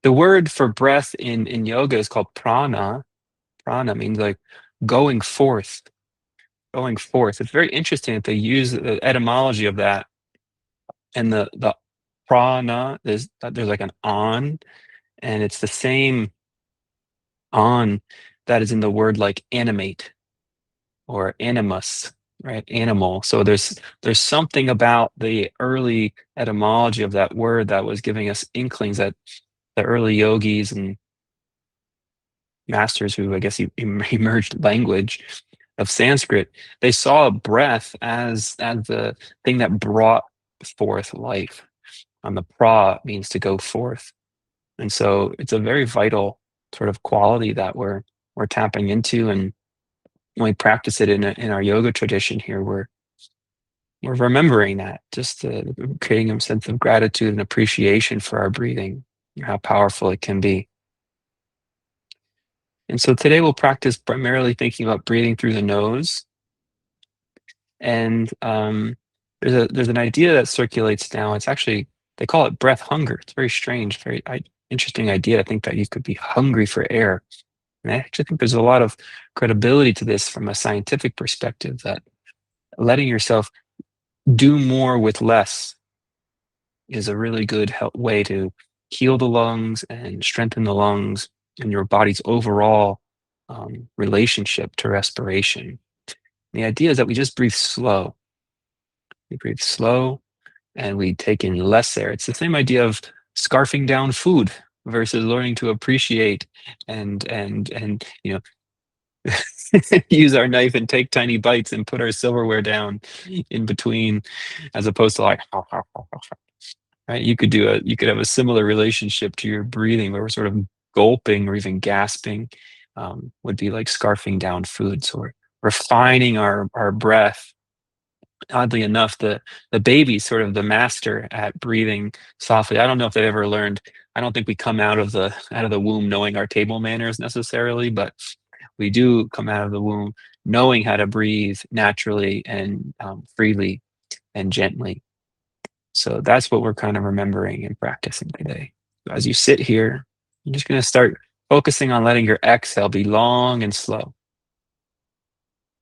The word for breath in yoga is called prana. Prana means like going forth, going forth. It's very interesting that they use the etymology of that, and the prana is there's like an on, and it's the same on that is in the word like animate or animus, right? Animal. So there's something about the early etymology of that word that was giving us inklings that the early yogis and masters who I guess emerged language of Sanskrit, they saw breath as the thing that brought forth life. The pra means to go forth. And so it's a very vital sort of quality that we're tapping into. And when we practice it in our yoga tradition here, we're remembering that, just creating a sense of gratitude and appreciation for our breathing, how powerful it can be. And so today we'll practice primarily thinking about breathing through the nose. And there's an idea that circulates now. It's actually, they call it breath hunger. It's very strange, very interesting idea. I think that you could be hungry for air. And I actually think there's a lot of credibility to this from a scientific perspective, that letting yourself do more with less is a really good way to heal the lungs and strengthen the lungs and your body's overall relationship to respiration. The idea is that we just breathe slow. We breathe slow and we take in less air. It's the same idea of scarfing down food versus learning to appreciate and use our knife and take tiny bites and put our silverware down in between, as opposed to like right. You could have a similar relationship to your breathing, where we're sort of gulping or even gasping, would be like scarfing down food. So we're refining our breath. Oddly enough, the baby's sort of the master at breathing softly. I don't know if they've ever learned. I don't think we come out of the womb knowing our table manners necessarily, but we do come out of the womb knowing how to breathe naturally and freely and gently. So that's what we're kind of remembering and practicing today. So as you sit here, you're just going to start focusing on letting your exhale be long and slow.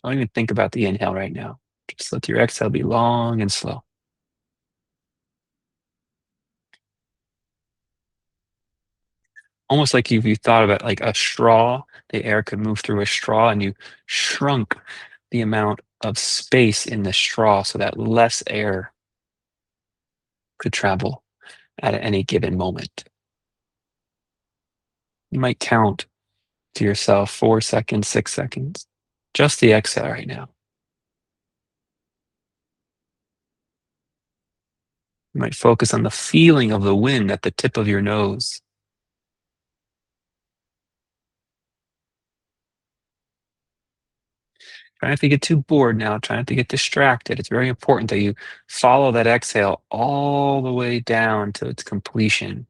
Don't even think about the inhale right now. Just let your exhale be long and slow. Almost like if you thought about like a straw, the air could move through a straw, and you shrunk the amount of space in the straw so that less air could travel at any given moment. You might count to yourself 4 seconds, 6 seconds, just the exhale right now. You might focus on the feeling of the wind at the tip of your nose. Try not to get too bored now. Try not to get distracted. It's very important that you follow that exhale all the way down to its completion.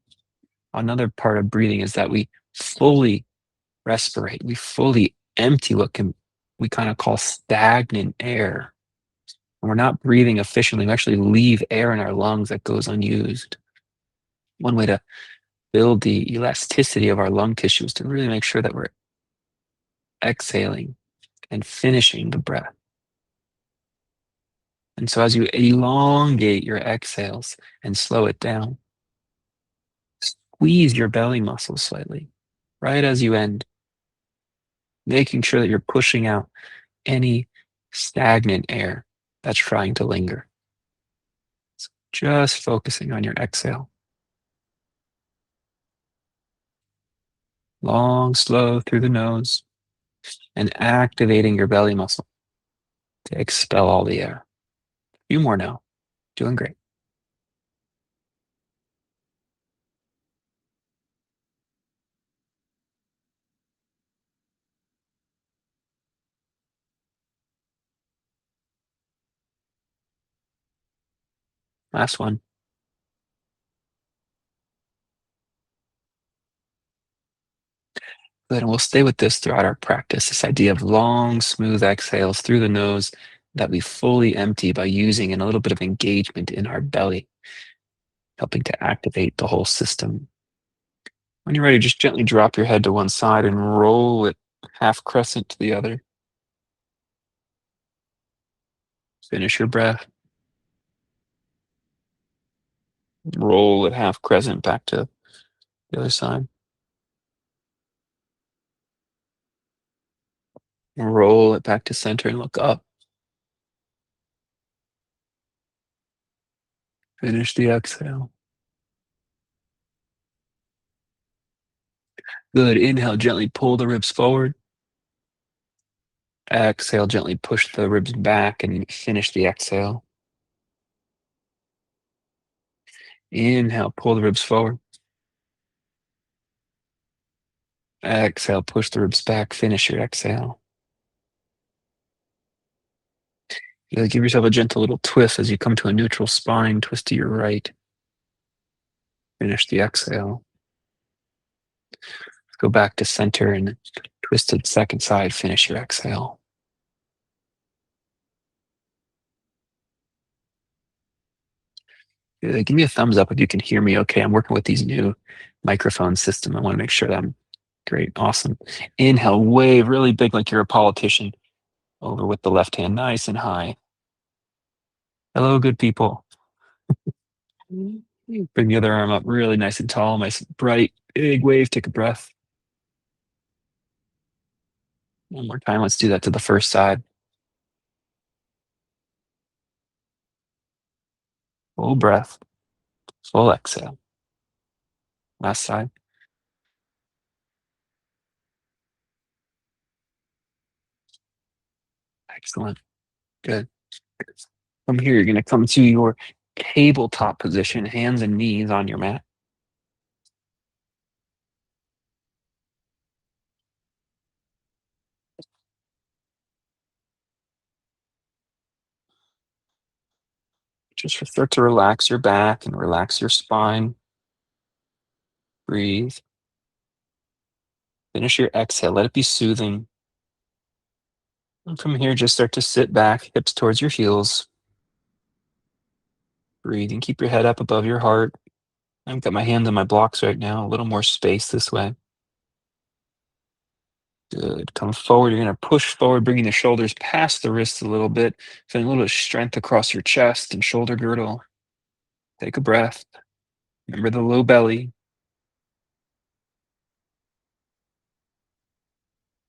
Another part of breathing is that we fully respirate. We fully empty what can we kind of call stagnant air. When we're not breathing efficiently, we actually leave air in our lungs that goes unused. One way to build the elasticity of our lung tissue is to really make sure that we're exhaling and finishing the breath. And so as you elongate your exhales and slow it down, squeeze your belly muscles slightly right as you end, making sure that you're pushing out any stagnant air that's trying to linger. So just focusing on your exhale. Long, slow through the nose, and activating your belly muscle to expel all the air. A few more now. Doing great. Last one. Good. And we'll stay with this throughout our practice, this idea of long, smooth exhales through the nose that we fully empty by using a little bit of engagement in our belly, helping to activate the whole system. When you're ready, just gently drop your head to one side and roll it half crescent to the other. Finish your breath. Roll it half crescent back to the other side. Roll it back to center and look up. Finish the exhale. Good. Inhale, gently pull the ribs forward. Exhale, gently push the ribs back and finish the exhale. Inhale, pull the ribs forward. Exhale, push the ribs back, finish your exhale. Give yourself a gentle little twist as you come to a neutral spine, twist to your right. Finish the exhale. Go back to center and twist to the second side, finish your exhale. Give me a thumbs up if you can hear me okay. I'm working with these new microphone system. I want to make sure that I'm great. Awesome. Inhale, wave really big like you're a politician. Over with the left hand, nice and high. Hello, good people. Bring the other arm up really nice and tall, nice and bright. Big wave, take a breath. One more time, let's do that to the first side. Full breath, full exhale. Last side. Excellent. Good. From here, you're going to come to your tabletop position, hands and knees on your mat. Just start to relax your back and relax your spine. Breathe. Finish your exhale. Let it be soothing. And from here, just start to sit back, hips towards your heels. Breathe and keep your head up above your heart. I've got my hands on my blocks right now, a little more space this way. Good. Come forward. You're going to push forward, bringing the shoulders past the wrists a little bit, feeling a little bit of strength across your chest and shoulder girdle. Take a breath. Remember the low belly.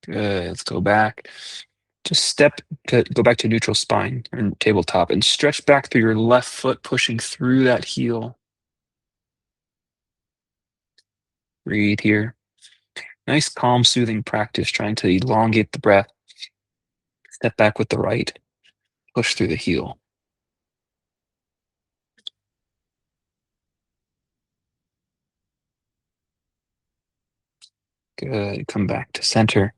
Good. Let's go back. Just go back to neutral spine or tabletop and stretch back through your left foot, pushing through that heel. Breathe here. Nice, calm, soothing practice, trying to elongate the breath. Step back with the right. Push through the heel. Good. Come back to center.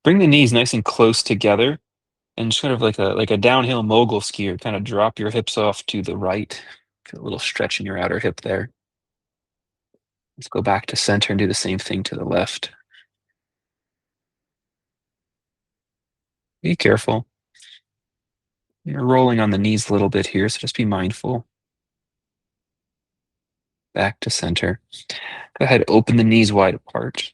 Bring the knees nice and close together and just kind of like a downhill mogul skier, kind of drop your hips off to the right. Feel a little stretch in your outer hip there. Let's go back to center and do the same thing to the left. Be careful. You're rolling on the knees a little bit here, so just be mindful. Back to center. Go ahead, open the knees wide apart.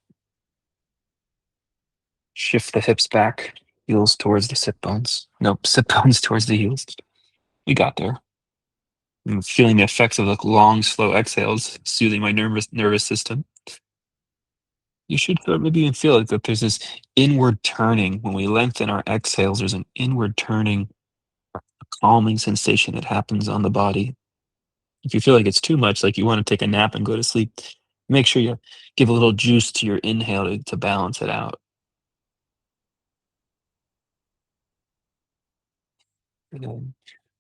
Shift the hips back, heels towards the sit bones. Nope, sit bones towards the heels. We got there. I'm feeling the effects of the long, slow exhales, soothing my nervous system. You should maybe even feel like that there's this inward turning. When we lengthen our exhales, there's an inward turning, a calming sensation that happens on the body. If you feel like it's too much, like you want to take a nap and go to sleep, make sure you give a little juice to your inhale to balance it out. And then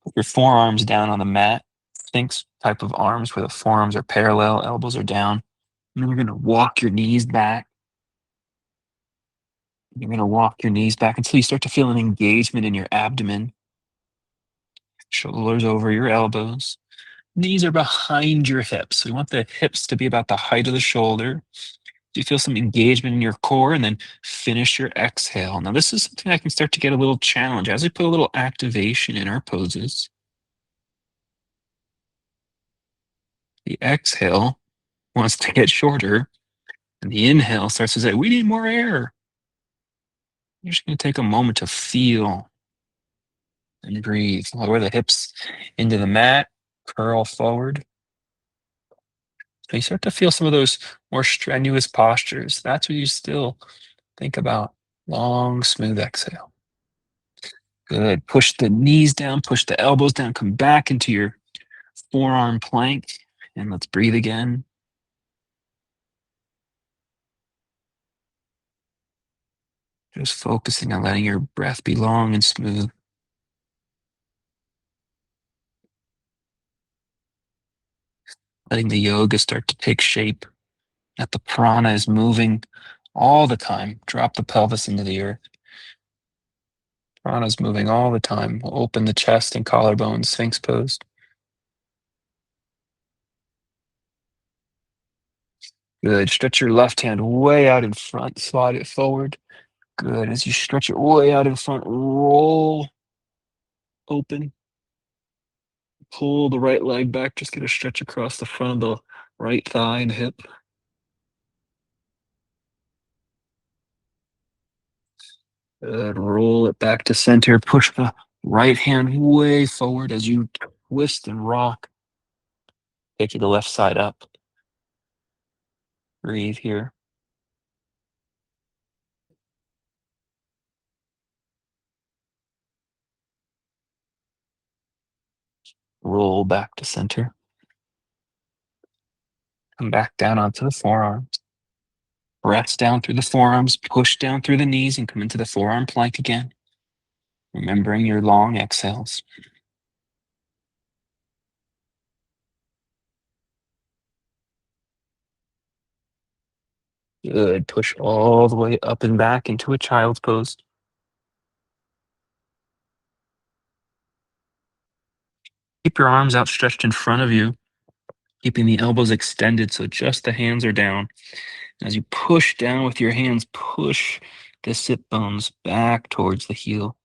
put your forearms down on the mat. Sphinx type of arms where the forearms are parallel, elbows are down. And then you're going to walk your knees back. You're going to walk your knees back until you start to feel an engagement in your abdomen. Shoulders over your elbows. Knees are behind your hips. We want the hips to be about the height of the shoulder. You feel some engagement in your core, and then finish your exhale. Now, this is something I can start to get a little challenge as we put a little activation in our poses. The exhale, wants to get shorter, and the inhale starts to say, we need more air. You're just going to take a moment to feel and breathe. Lower the hips into the mat, curl forward. So you start to feel some of those more strenuous postures. That's what you still think about. Long, smooth exhale. Good. Push the knees down, push the elbows down, come back into your forearm plank, and let's breathe again. Just focusing on letting your breath be long and smooth. Letting the yoga start to take shape, that the prana is moving all the time. Drop the pelvis into the earth. Prana is moving all the time. We'll open the chest and collarbone, Sphinx pose. Good. Stretch your left hand way out in front. Slide it forward. Good. As you stretch it way out in front, roll open. Pull the right leg back. Just get a stretch across the front of the right thigh and hip. Good. Roll it back to center. Push the right hand way forward as you twist and rock. Taking the left side up. Breathe here. Roll back to center. Come back down onto the forearms. Breaths down through the forearms, push down through the knees, and come into the forearm plank again. Remembering your long exhales. Good. Push all the way up and back into a child's pose. Keep your arms outstretched in front of you, keeping the elbows extended so just the hands are down. As you push down with your hands, push the sit bones back towards the heel.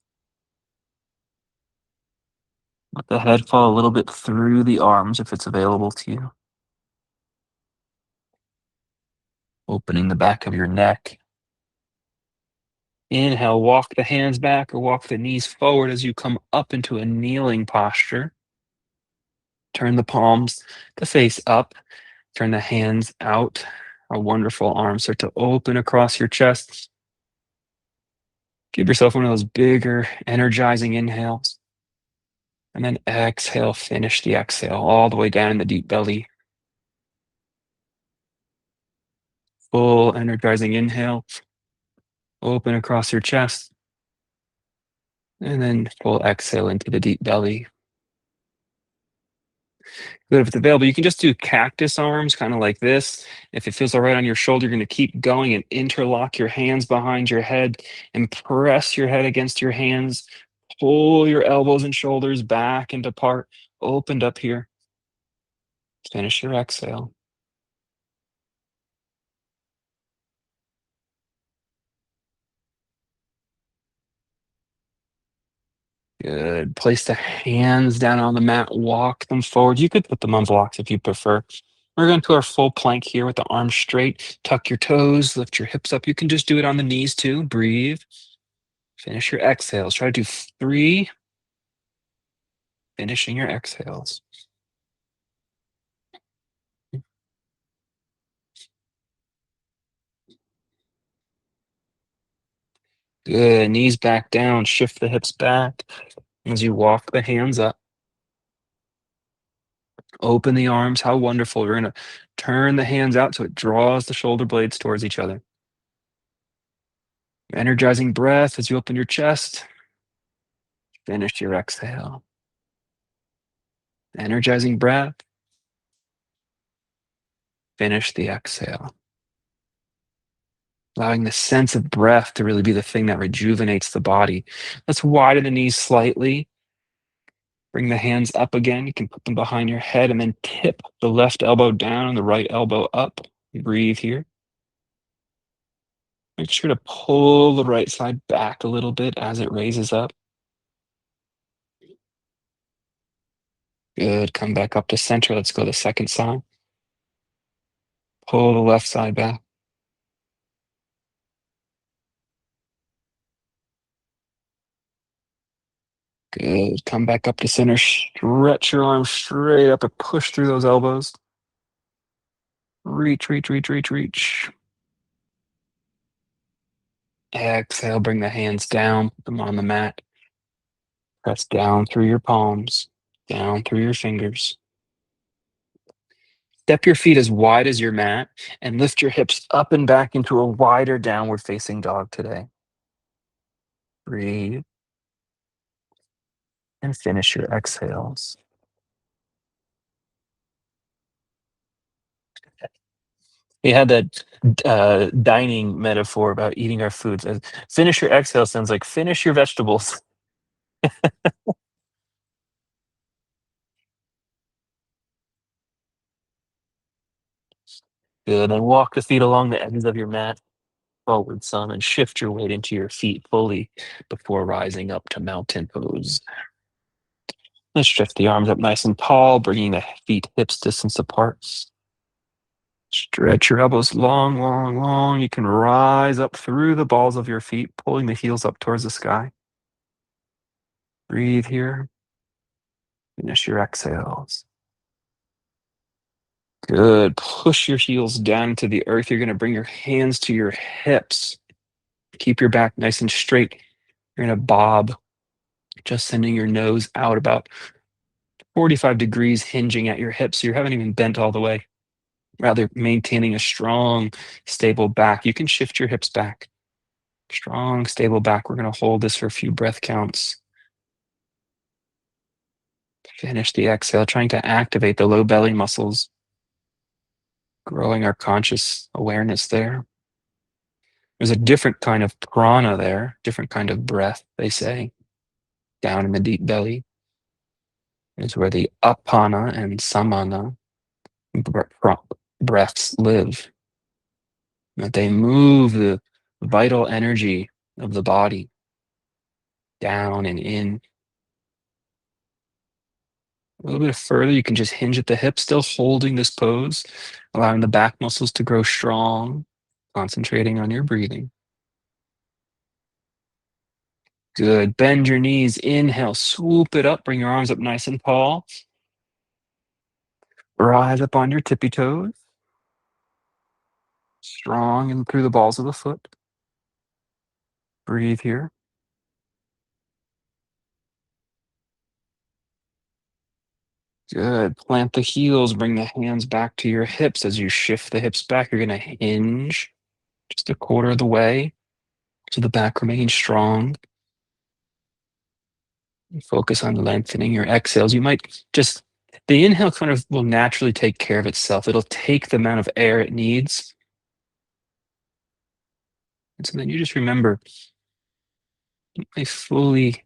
Let the head fall a little bit through the arms if it's available to you. Opening the back of your neck. Inhale, walk the hands back or walk the knees forward as you come up into a kneeling posture. Turn the palms to face up. Turn the hands out. A wonderful arms start to open across your chest. Give yourself one of those bigger, energizing inhales. And then exhale, finish the exhale all the way down in the deep belly. Full energizing inhale. Open across your chest. And then full exhale into the deep belly. Good. If it's available, you can just do cactus arms, kind of like this. If it feels all right on your shoulder, you're going to keep going and interlock your hands behind your head and press your head against your hands. Pull your elbows and shoulders back and apart. Opened up here. Finish your exhale. Good. Place the hands down on the mat. Walk them forward. You could put them on blocks if you prefer. We're going to our full plank here with the arms straight. Tuck your toes. Lift your hips up. You can just do it on the knees too. Breathe. Finish your exhales. Try to do 3. Finishing your exhales. Good. Knees back down. Shift the hips back as you walk the hands up. Open the arms. How wonderful. We're going to turn the hands out so it draws the shoulder blades towards each other. Energizing breath as you open your chest. Finish your exhale. Energizing breath. Finish the exhale. Allowing the sense of breath to really be the thing that rejuvenates the body. Let's widen the knees slightly. Bring the hands up again. You can put them behind your head and then tip the left elbow down and the right elbow up. Breathe here. Make sure to pull the right side back a little bit as it raises up. Good. Come back up to center. Let's go the second side. Pull the left side back. Good. Come back up to center. Stretch your arms straight up and push through those elbows. Reach, reach, reach, reach, reach. Exhale, bring the hands down, put them on the mat. Press down through your palms, down through your fingers. Step your feet as wide as your mat and lift your hips up and back into a wider downward facing dog today. Breathe and finish your exhales. We had that dining metaphor about eating our food. Finish your exhale sounds like finish your vegetables. Good. And walk the feet along the edges of your mat forward some and shift your weight into your feet fully before rising up to mountain pose. Let's stretch the arms up nice and tall, bringing the feet hips distance apart. Stretch your elbows long, long, long. You can rise up through the balls of your feet, pulling the heels up towards the sky. Breathe here. Finish your exhales. Good. Push your heels down to the earth. You're going to bring your hands to your hips. Keep your back nice and straight. You're going to bob, just sending your nose out about 45 degrees, hinging at your hips. So you haven't even bent all the way. Rather, maintaining a strong, stable back. You can shift your hips back. Strong, stable back. We're going to hold this for a few breath counts. Finish the exhale, trying to activate the low belly muscles, growing our conscious awareness there. There's a different kind of prana there, different kind of breath, they say, down in the deep belly is where the apana and samana breaths live. That they move the vital energy of the body down and in. A little bit further, you can just hinge at the hips, still holding this pose, allowing the back muscles to grow strong, concentrating on your breathing. Good. Bend your knees. Inhale, swoop it up, bring your arms up nice and tall. Rise up on your tippy toes. Strong and through the balls of the foot. Breathe here. Good. Plant the heels, bring the hands back to your hips. As you shift the hips back, you're going to hinge just a quarter of the way so the back remains strong. Focus on lengthening your exhales. You might just, the inhale kind of will naturally take care of itself. It'll take the amount of air it needs. And so then you just remember, I fully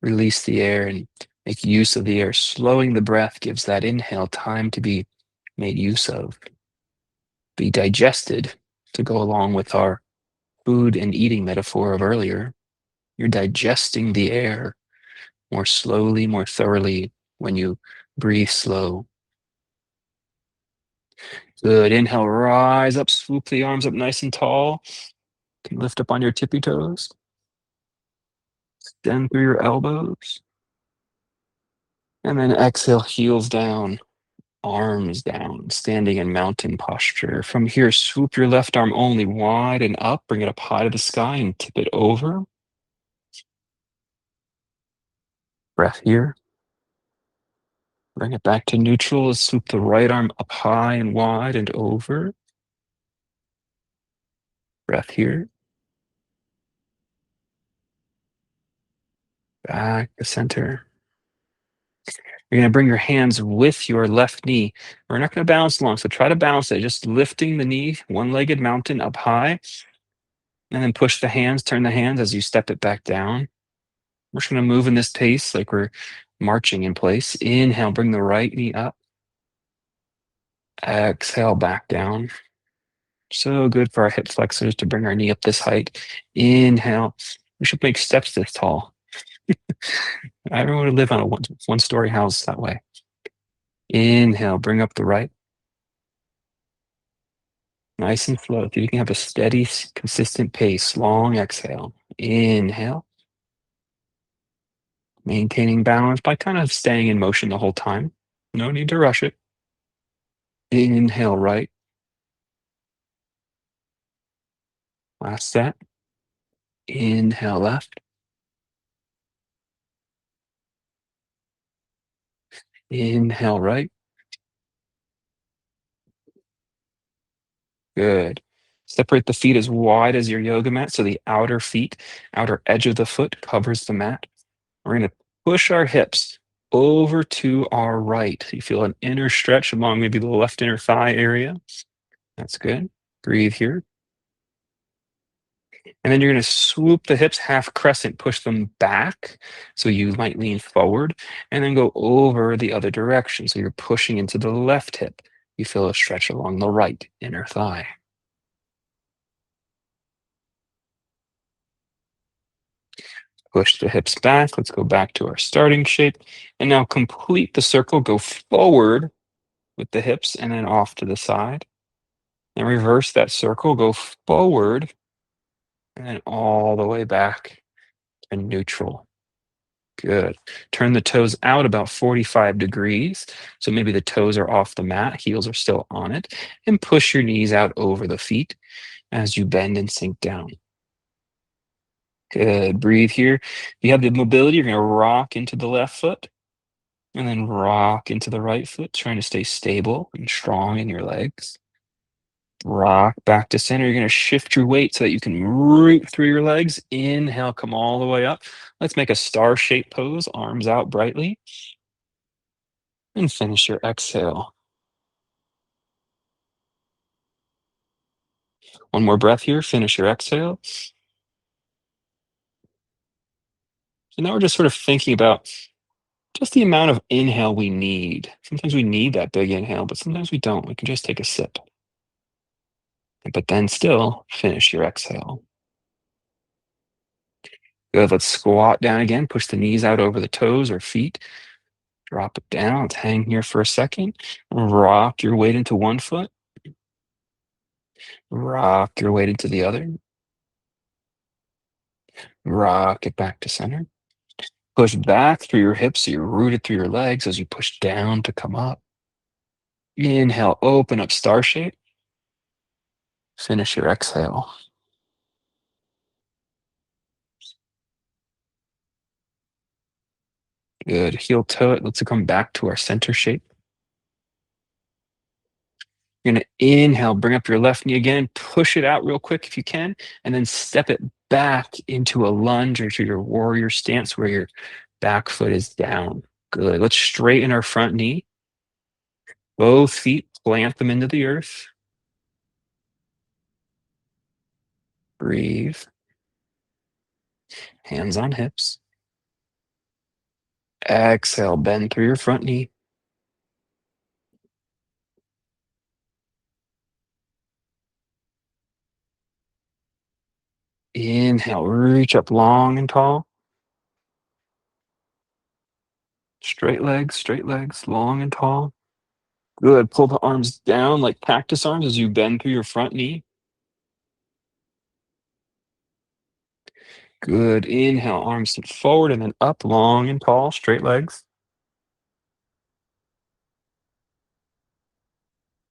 release the air and make use of the air. Slowing the breath gives that inhale time to be made use of, be digested, to go along with our food and eating metaphor of earlier. You're digesting the air more slowly, more thoroughly when you breathe slow. Good. Inhale, rise up, swoop the arms up nice and tall. You can lift up on your tippy toes. Extend through your elbows. And then exhale, heels down, arms down, standing in mountain posture. From here, swoop your left arm only wide and up, bring it up high to the sky and tip it over. Breath here. Bring it back to neutral. Swoop the right arm up high and wide and over. Breath here. Back to center. You're going to bring your hands with your left knee. We're not going to balance long, so try to balance it. Just lifting the knee, one-legged mountain up high, and then push the hands, turn the hands as you step it back down. We're just going to move in this pace like we're marching in place. Inhale, bring the right knee up. Exhale, back down. So good for our hip flexors to bring our knee up this height. Inhale. We should make steps this tall. Everyone would live on a one-story house that way. Inhale, bring up the right. Nice and slow. If you can have a steady, consistent pace, long exhale. Inhale, maintaining balance by kind of staying in motion the whole time. No need to rush it. Inhale right. Last set. Inhale left. Inhale right. Good. Separate the feet as wide as your yoga mat so the outer feet, outer edge of the foot covers the mat. We're going to push our hips over to our right. You feel an inner stretch along maybe the left inner thigh area. That's good. Breathe here. And then you're going to swoop the hips half crescent, push them back. So you might lean forward and then go over the other direction. So you're pushing into the left hip. You feel a stretch along the right inner thigh. Push the hips back. Let's go back to our starting shape. And now complete the circle. Go forward with the hips and then off to the side. And reverse that circle. Go forward and then all the way back to neutral. Good. Turn the toes out about 45 degrees. So maybe the toes are off the mat, heels are still on it. And push your knees out over the feet as you bend and sink down. Good. Breathe here. If you have the mobility, you're going to rock into the left foot and then rock into the right foot, trying to stay stable and strong in your legs. Rock back to center. You're going to shift your weight so that you can root through your legs. Inhale, come all the way up. Let's make a star-shaped pose, arms out brightly. And finish your exhale. One more breath here. Finish your exhale. So now we're just sort of thinking about just the amount of inhale we need. Sometimes we need that big inhale, but sometimes we don't. We can just take a sip. But then still finish your exhale. Good. Let's squat down again. Push the knees out over the toes or feet. Drop it down. Let's hang here for a second. Rock your weight into one foot. Rock your weight into the other. Rock it back to center. Push back through your hips so you're rooted through your legs as you push down to come up. Inhale, open up star shape. Finish your exhale. Good. Heel toe it. Let's come back to our center shape. You're going to inhale, bring up your left knee again, push it out real quick if you can, and then step it back into a lunge or to your warrior stance where your back foot is down. Good. Let's straighten our front knee. Both feet, plant them into the earth. Breathe. Hands on hips. Exhale, bend through your front knee. Inhale, reach up long and tall. Straight legs, long and tall. Good. Pull the arms down like cactus arms as you bend through your front knee. Good. Inhale, arms forward and then up, long and tall, straight legs.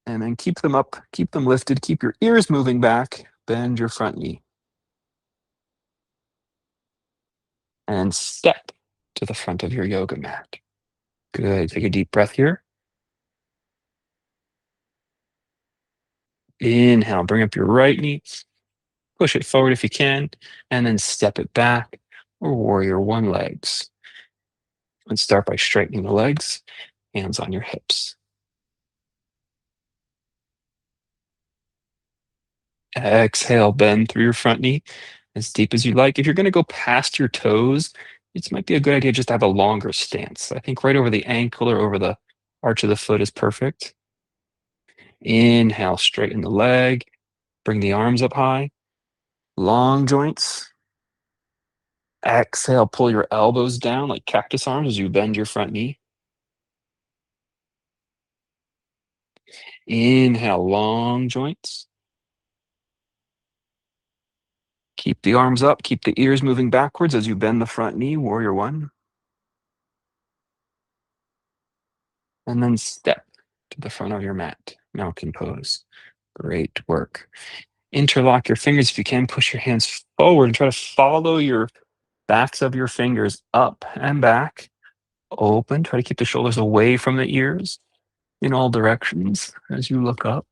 And then keep them up, keep them lifted, keep your ears moving back, bend your front knee. And step to the front of your yoga mat. Good. Take a deep breath here. Inhale, bring up your right knee, push it forward if you can, and then step it back or warrior one legs. Let's start by straightening the legs, hands on your hips. Exhale, bend through your front knee as deep as you like. If you're going to go past your toes, it might be a good idea just to have a longer stance. I think right over the ankle or over the arch of the foot is perfect. Inhale, straighten the leg, bring the arms up high, long joints. Exhale, pull your elbows down like cactus arms as you bend your front knee. Inhale, long joints. Keep the arms up, keep the ears moving backwards as you bend the front knee, warrior one. And then step to the front of your mat, mountain pose. Great work. Interlock your fingers if you can, push your hands forward and try to follow your backs of your fingers up and back. Open, try to keep the shoulders away from the ears in all directions as you look up.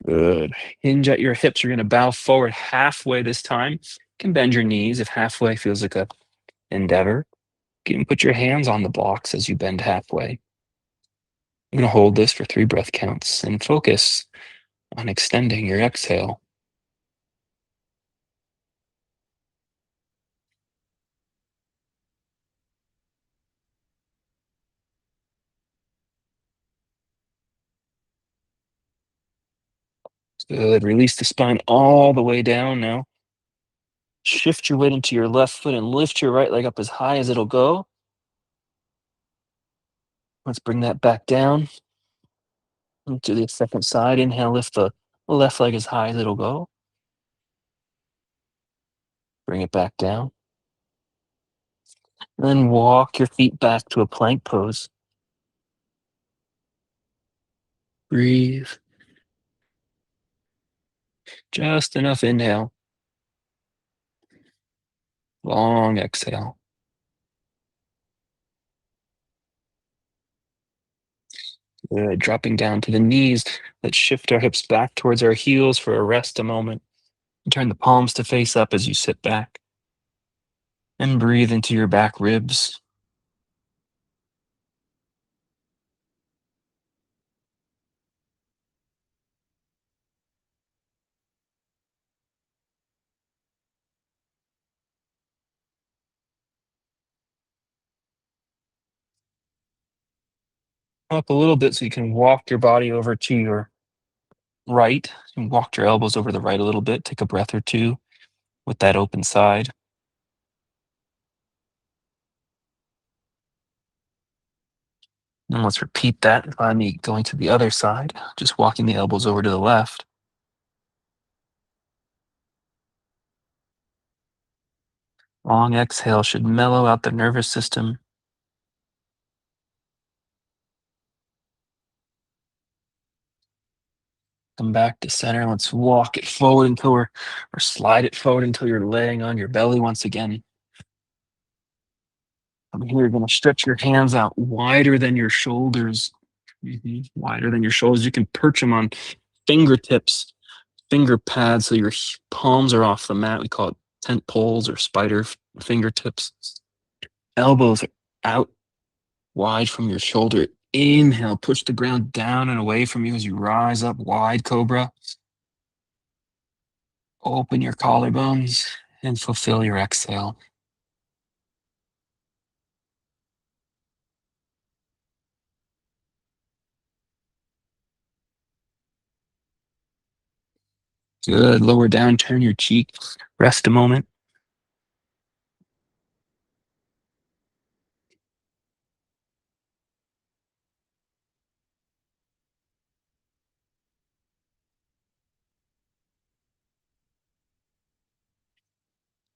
Good. Hinge at your hips. You're going to bow forward halfway this time. You can bend your knees if halfway feels like a endeavor. You can put your hands on the blocks as you bend halfway. I'm going to hold this for 3 breath counts and focus on extending your exhale. Good. Release the spine all the way down now. Shift your weight into your left foot and lift your right leg up as high as it'll go. Let's bring that back down. To the second side. Inhale, lift the left leg as high as it'll go. Bring it back down. And then walk your feet back to a plank pose. Breathe. Just enough inhale. Long exhale. Good. Dropping down to the knees. Let's shift our hips back towards our heels for a rest a moment. Turn the palms to face up as you sit back. And breathe into your back ribs. Up a little bit so you can walk your body over to your right. You can walk your elbows over the right a little bit. Take a breath or two with that open side. And let's repeat that by me going to the other side, just walking the elbows over to the left. Long exhale should mellow out the nervous system. Come back to center. Let's walk it forward until or slide it forward until you're laying on your belly once again. From here, you're going to stretch your hands out wider than your shoulders. Wider than your shoulders. You can perch them on fingertips, finger pads, so your palms are off the mat. We call it tent poles or spider fingertips. Elbows are out wide from your shoulder. Inhale, push the ground down and away from you as you rise up, wide cobra. Open your collarbones and fulfill your exhale. Good. Lower down, turn your cheek. Rest a moment.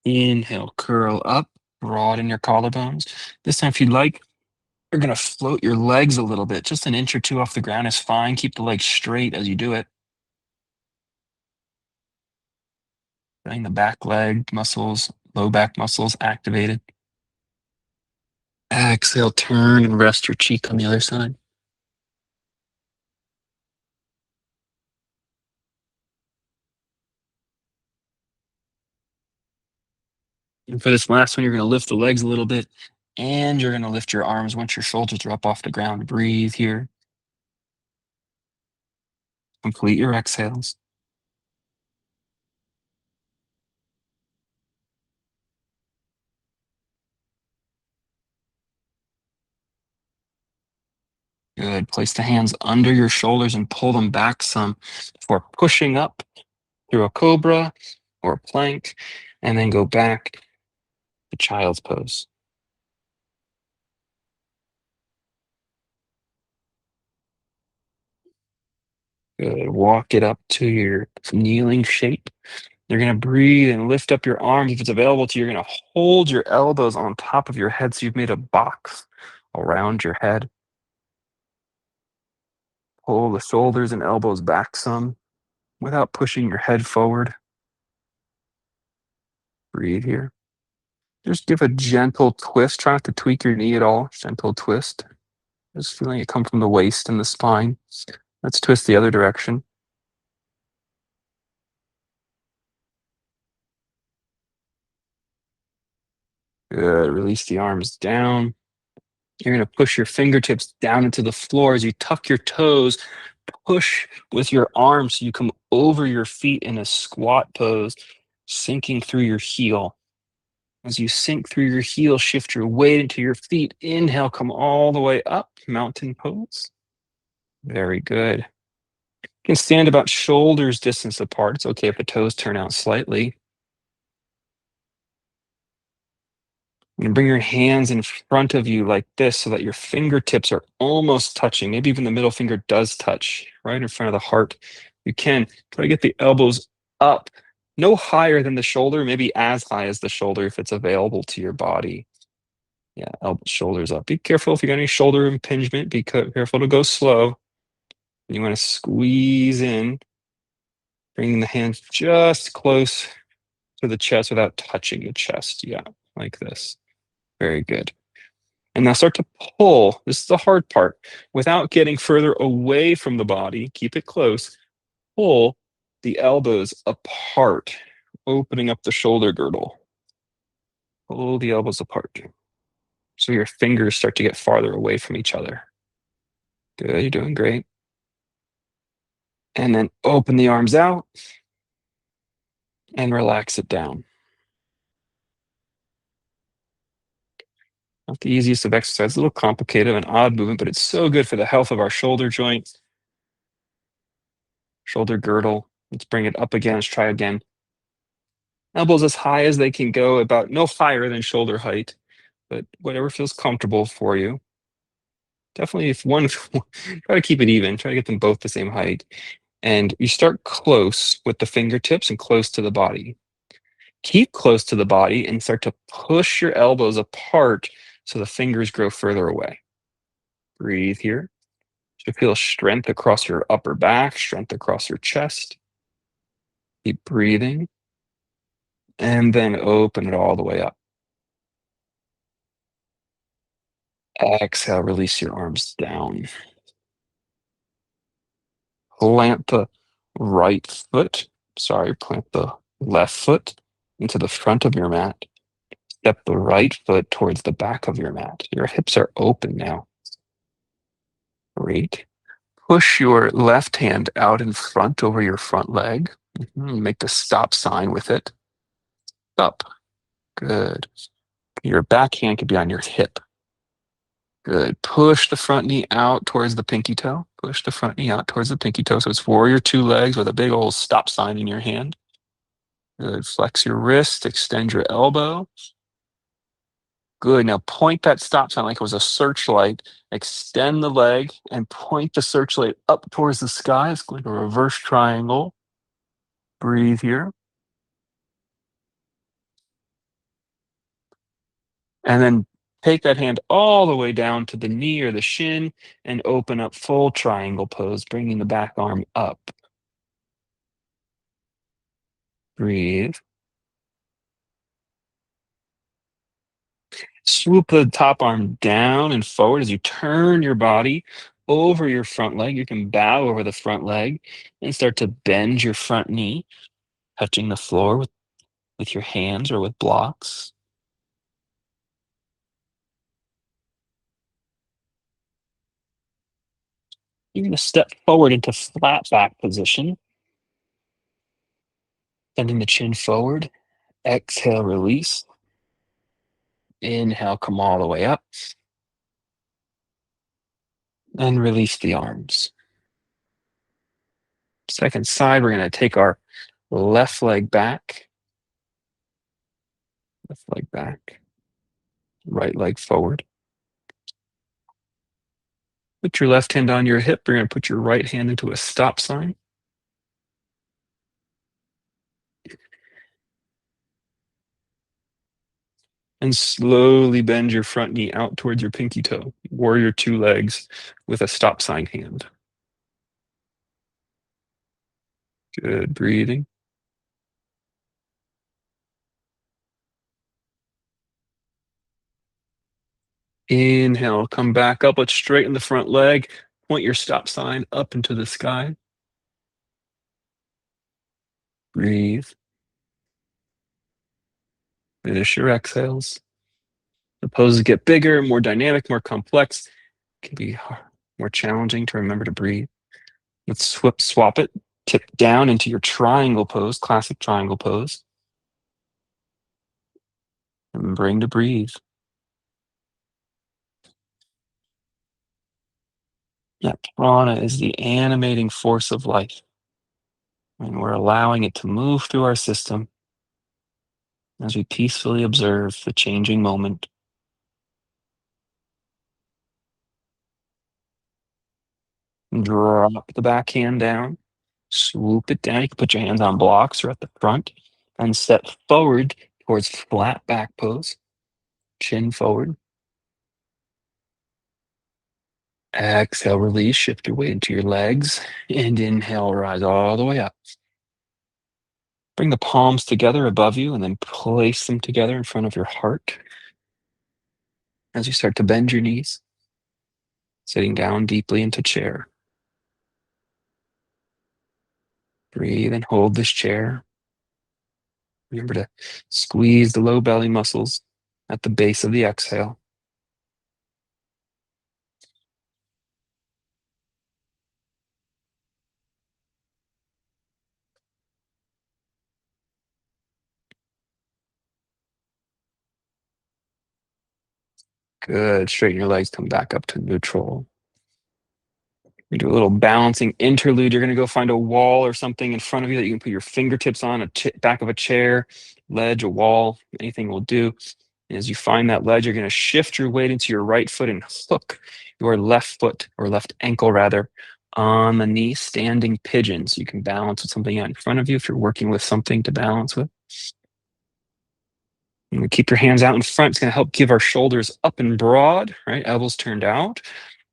Inhale, curl up, broaden your collarbones. This time, if you'd like, you're going to float your legs a little bit. Just an inch or two off the ground is fine. Keep the legs straight as you do it. Getting the back leg muscles, low back muscles activated. Exhale, turn and rest your cheek on the other side. And for this last one, you're going to lift the legs a little bit and you're going to lift your arms once your shoulders are up off the ground. Breathe here. Complete your exhales. Good. Place the hands under your shoulders and pull them back some before pushing up through a cobra or a plank, and then go back to child's pose. Good. Walk it up to your kneeling shape. You're going to breathe and lift up your arms. If it's available to you, you're going to hold your elbows on top of your head so you've made a box around your head. Pull the shoulders and elbows back some without pushing your head forward. Breathe here. Just give a gentle twist. Try not to tweak your knee at all. Gentle twist. Just feeling it come from the waist and the spine. Let's twist the other direction. Good. Release the arms down. You're going to push your fingertips down into the floor as you tuck your toes. Push with your arms so you come over your feet in a squat pose, sinking through your heel. As you sink through your heel, shift your weight into your feet. Inhale, come all the way up, mountain pose. Very good. You can stand about shoulders distance apart. It's okay if the toes turn out slightly. You can bring your hands in front of you like this so that your fingertips are almost touching. Maybe even the middle finger does touch right in front of the heart. You can try to get the elbows up, no higher than the shoulder, maybe as high as the shoulder if it's available to your body. Yeah, elbow, shoulders up. Be careful if you got any shoulder impingement. Be careful to go slow. You want to squeeze in, bringing the hands just close to the chest without touching the chest. Yeah, like this. Very good. And now start to pull. This is the hard part. Without getting further away from the body, keep it close. Pull the elbows apart, opening up the shoulder girdle. Pull the elbows apart. So your fingers start to get farther away from each other. Good, you're doing great. And then open the arms out and relax it down. Not the easiest of exercises, a little complicated, an odd movement, but it's so good for the health of our shoulder joints, shoulder girdle. Let's bring it up again. Let's try again. Elbows as high as they can go, about no higher than shoulder height, but whatever feels comfortable for you. Definitely, if one, try to keep it even, try to get them both the same height. And you start close with the fingertips and close to the body. Keep close to the body and start to push your elbows apart so the fingers grow further away. Breathe here. You feel strength across your upper back, strength across your chest. Keep breathing. And then open it all the way up. Exhale, release your arms down. Plant the plant the left foot into the front of your mat. Step the right foot towards the back of your mat. Your hips are open now. Great. Push your left hand out in front over your front leg. Make the stop sign with it. Up. Good. Your back hand could be on your hip. Good. Push the front knee out towards the pinky toe. Push the front knee out towards the pinky toe. So it's warrior two legs with a big old stop sign in your hand. Good. Flex your wrist, extend your elbow. Good. Now point that stop sign like it was a searchlight. Extend the leg and point the searchlight up towards the sky. It's like a reverse triangle. Breathe here. And then take that hand all the way down to the knee or the shin and open up full triangle pose, bringing the back arm up. Breathe. Swoop the top arm down and forward as you turn your body over your front leg. You can bow over the front leg and start to bend your front knee, touching the floor with your hands or with blocks. You're going to step forward into flat back position, bending the chin forward. Exhale, release. Inhale, come all the way up. And release the arms. Second side, we're going to take our left leg back. Left leg back. Right leg forward. Put your left hand on your hip. You're going to put your right hand into a stop sign. And slowly bend your front knee out towards your pinky toe. Warrior two legs with a stop sign hand. Good breathing. Inhale, come back up. Let's straighten the front leg. Point your stop sign up into the sky. Breathe. Finish your exhales. The poses get bigger, more dynamic, more complex. It can be more challenging to remember to breathe. Let's swap it. Tip down into your triangle pose, classic triangle pose. Remembering to breathe. That prana is the animating force of life. And we're allowing it to move through our system as we peacefully observe the changing moment. Drop the back hand down, swoop it down. You can put your hands on blocks or at the front and step forward towards flat back pose, chin forward. Exhale, release, shift your weight into your legs, and inhale, rise all the way up. Bring the palms together above you and then place them together in front of your heart as you start to bend your knees, sitting down deeply into chair. Breathe and hold this chair. Remember to squeeze the low belly muscles at the base of the exhale. Good. Straighten your legs, come back up to neutral. You do a little balancing interlude. You're going to go find a wall or something in front of you that you can put your fingertips on, back of a chair, ledge, a wall, anything will do. And as you find that ledge, you're going to shift your weight into your right foot and hook your left foot, or left ankle rather, on the knee, standing pigeon. So you can balance with something out in front of you if you're working with something to balance with. And keep your hands out in front. It's going to help give our shoulders up and broad, right? Elbows turned out.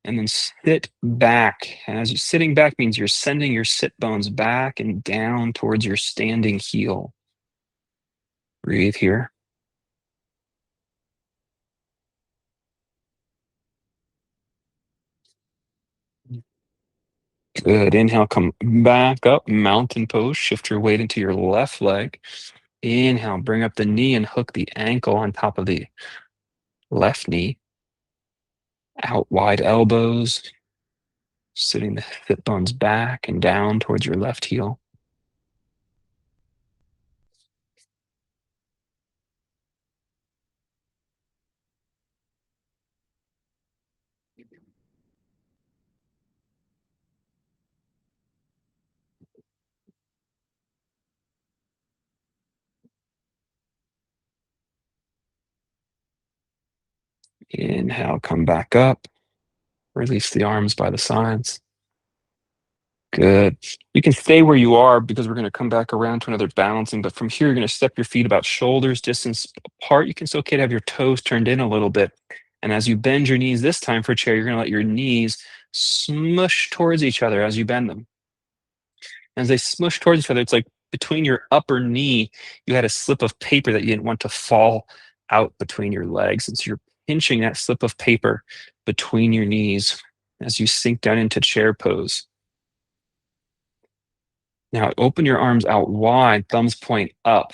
And then sit back. And as you're sitting back means you're sending your sit bones back and down towards your standing heel. Breathe here. Good. Inhale, come back up, mountain pose. Shift your weight into your left leg. Inhale, bring up the knee and hook the ankle on top of the left knee. Out wide elbows, sitting the hip bones back and down towards your left heel. Inhale, come back up. Release the arms by the sides. Good. You can stay where you are because we're going to come back around to another balancing, but from here, you're going to step your feet about shoulders distance apart. You can still okay to have your toes turned in a little bit. And as you bend your knees this time for chair, you're going to let your knees smush towards each other as you bend them. As they smush towards each other, it's like between your upper knee, you had a slip of paper that you didn't want to fall out between your legs. And so you're pinching that slip of paper between your knees as you sink down into chair pose. Now open your arms out wide, thumbs point up.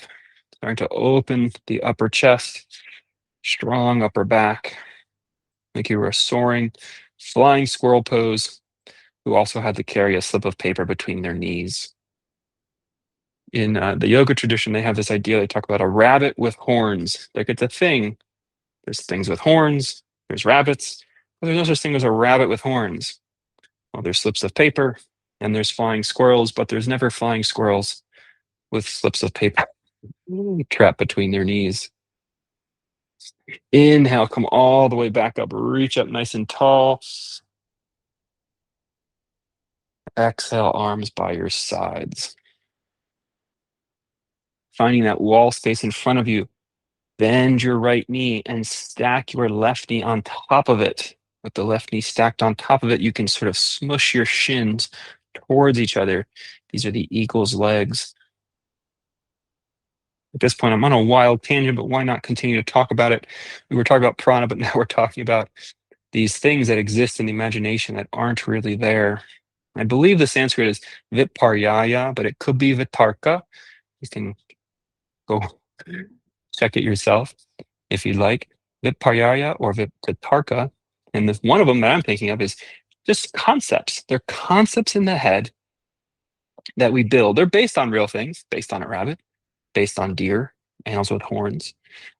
Starting to open the upper chest, strong upper back. Like you were a soaring, flying squirrel pose who also had to carry a slip of paper between their knees. In the yoga tradition, they have this idea, they talk about a rabbit with horns. Like it's a thing. There's things with horns, there's rabbits, but there's no such thing as a rabbit with horns. Well, there's slips of paper and there's flying squirrels, but there's never flying squirrels with slips of paper trapped between their knees. Inhale, come all the way back up, reach up nice and tall. Exhale, arms by your sides. Finding that wall space in front of you. Bend your right knee and stack your left knee on top of it. With the left knee stacked on top of it, you can sort of smush your shins towards each other. These are the eagle's legs. At this point, I'm on a wild tangent, but why not continue to talk about it? We were talking about prana, but now we're talking about these things that exist in the imagination that aren't really there. I believe the Sanskrit is viparyaya, but it could be vitarka. You can go check it yourself if you'd like. Viparyaya or vitarka. And the one of them that I'm thinking of is just concepts. They're concepts in the head that we build. They're based on real things, based on a rabbit, based on deer, animals with horns.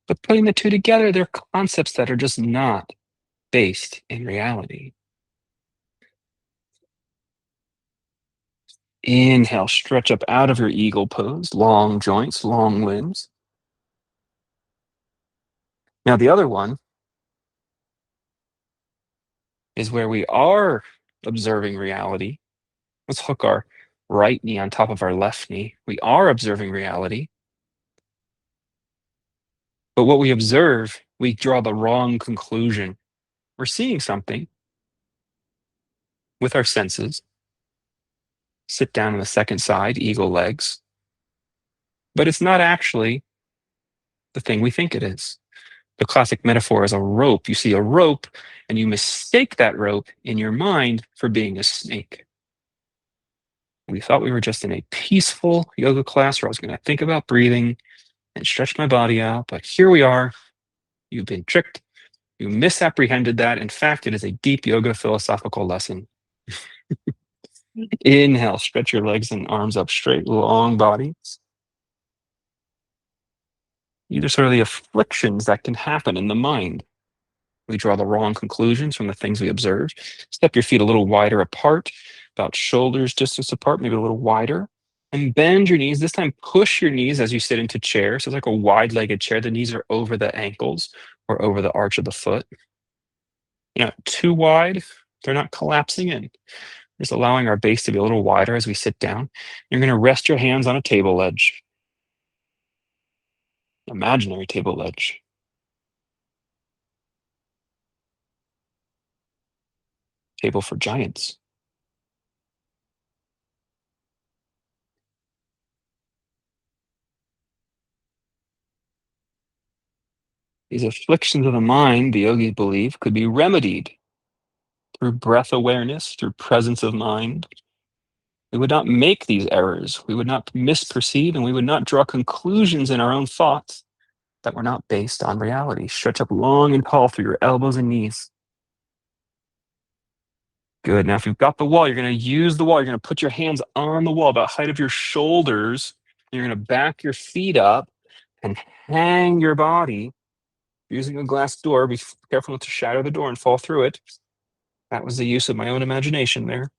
But putting the two together, they're concepts that are just not based in reality. Inhale, stretch up out of your eagle pose, long joints, long limbs. Now, the other one is where we are observing reality. Let's hook our right knee on top of our left knee. We are observing reality. But what we observe, we draw the wrong conclusion. We're seeing something with our senses. Sit down on the second side, eagle legs. But it's not actually the thing we think it is. The classic metaphor is a rope. You see a rope and you mistake that rope in your mind for being a snake. We thought we were just in a peaceful yoga class where I was going to think about breathing and stretch my body out. But here we are. You've been tricked. You misapprehended that. In fact, it is a deep yoga philosophical lesson. Inhale, stretch your legs and arms up straight, long body. These are sort of the afflictions that can happen in the mind. We draw the wrong conclusions from the things we observe. Step your feet a little wider apart, about shoulders distance apart, maybe a little wider. And bend your knees. This time, push your knees as you sit into chair. So it's like a wide-legged chair. The knees are over the ankles or over the arch of the foot. Too wide, they're not collapsing in. Just allowing our base to be a little wider as we sit down. You're going to rest your hands on a table ledge, imaginary table ledge. Table for giants. These afflictions of the mind, the yogis believe, could be remedied through breath awareness, through presence of mind. We would not make these errors. We would not misperceive, and we would not draw conclusions in our own thoughts that were not based on reality. Stretch up long and tall through your elbows and knees. Good. Now, if you've got the wall, you're going to use the wall. You're going to put your hands on the wall, about height of your shoulders. You're going to back your feet up and hang your body using a glass door. Be careful not to shatter the door and fall through it. That was the use of my own imagination there.